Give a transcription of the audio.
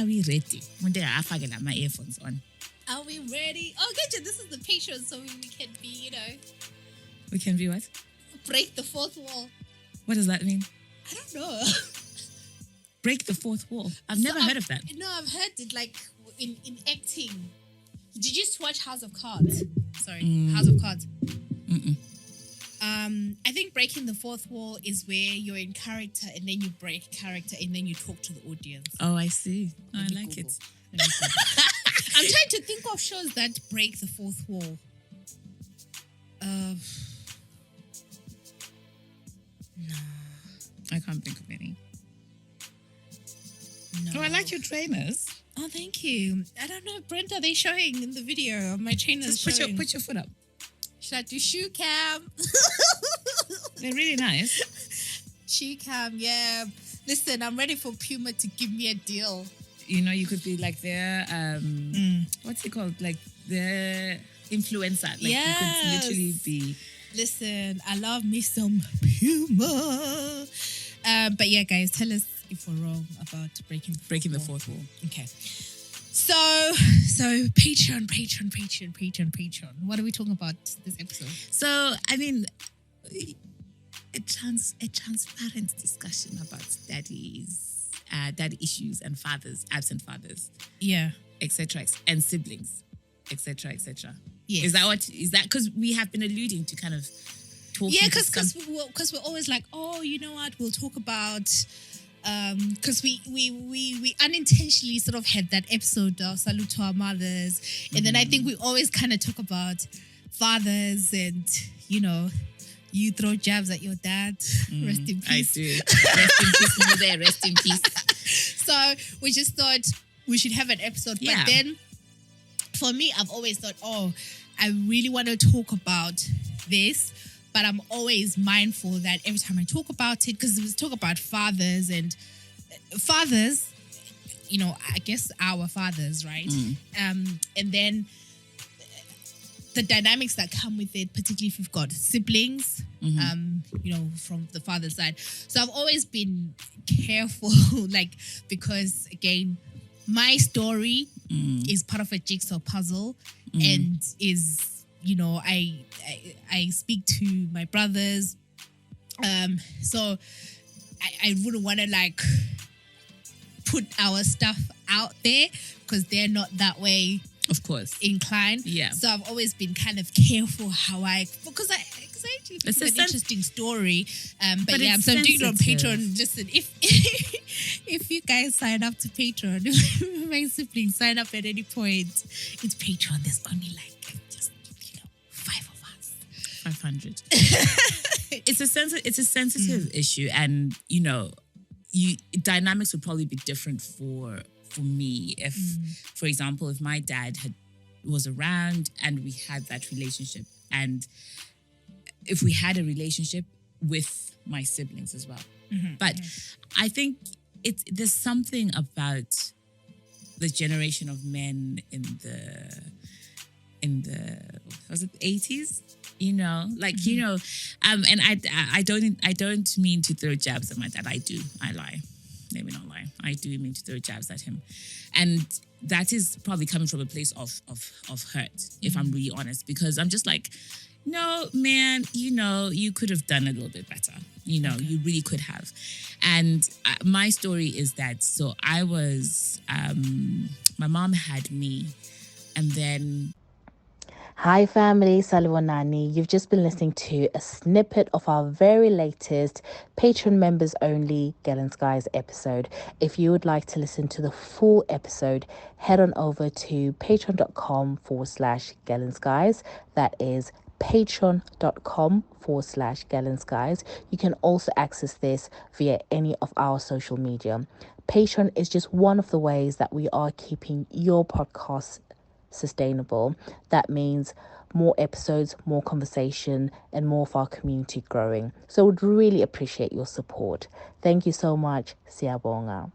are we ready? One day I forget my earphones on. Are we ready? Oh, good. This is the Patreon, so we can be, We can be what? break the fourth wall. What does that mean? I don't know. Break the fourth wall. I've never heard of that. No, I've heard it like in acting. Did you just watch House of Cards? Sorry, House of Cards. Mm-mm. I think breaking the fourth wall is where you're in character and then you break character and then you talk to the audience. Oh, I see. I like it. I'm trying to think of shows that break the fourth wall. No. I can't think of any. No. Oh, I like your trainers. Oh, thank you. I don't know, Brent, are they showing in the video? My trainers Just showing. put your foot up. Should I do shoe cam? They're really nice. Shoe cam, yeah. Listen, I'm ready for Puma to give me a deal. You could be like their what's it called? Like their influencer. Like you could literally be. Listen, I love me some Puma. But yeah, guys, tell us if we're wrong about breaking the fourth wall. Okay. So Patreon. What are we talking about this episode? So, I mean, a transparent discussion about daddy issues and fathers, absent fathers. Yeah. Etc. and siblings, etc. Yes. Is that because we have been alluding to kind of talking? Yeah, because we're always like, oh, you know what? We'll talk about because we unintentionally sort of had that episode of Salute to Our Mothers, and then I think we always kind of talk about fathers, and you throw jabs at your dad. Rest in peace. I do. Rest in peace. There. Rest in peace. So we just thought we should have an episode, yeah. But then for me, I've always thought, oh, I really want to talk about this. But I'm always mindful that every time I talk about it, because we talk about fathers, I guess our fathers, right? And then the dynamics that come with it, particularly if you've got siblings, from the father's side. So I've always been careful, because again, my story is part of a jigsaw puzzle and is... I speak to my brothers. So I wouldn't want to put our stuff out there because they're not that way, of course, inclined. Yeah. So I've always been kind of careful because I actually think it's an interesting story. But yeah, so I'm doing it on Patreon. Listen, if you guys sign up to Patreon, my siblings sign up at any point, it's Patreon. There's only 500. It's a sensitive issue, and dynamics would probably be different for me if, for example, if my dad was around and we had that relationship, and if we had a relationship with my siblings as well. But I think there's something about the generation of men in the was it 80s? And I don't mean to throw jabs at my dad. I do. I lie. Let me not lie. I do mean to throw jabs at him, and that is probably coming from a place of hurt, if I'm really honest, because I'm just like, no, man, you could have done a little bit better. You really could have. And my story is that, so I was, my mom had me, and then... Hi family, Salwanani. You've just been listening to a snippet of our very latest Patreon members only Galen Skies episode. If you would like to listen to the full episode, head on over to patreon.com/Galen Skies. That is patreon.com/Galen Skies. You can also access this via any of our social media. Patreon is just one of the ways that we are keeping your podcast sustainable. That means more episodes, more conversation, and more of our community growing. So I would really appreciate your support. Thank you so much. Siyabonga.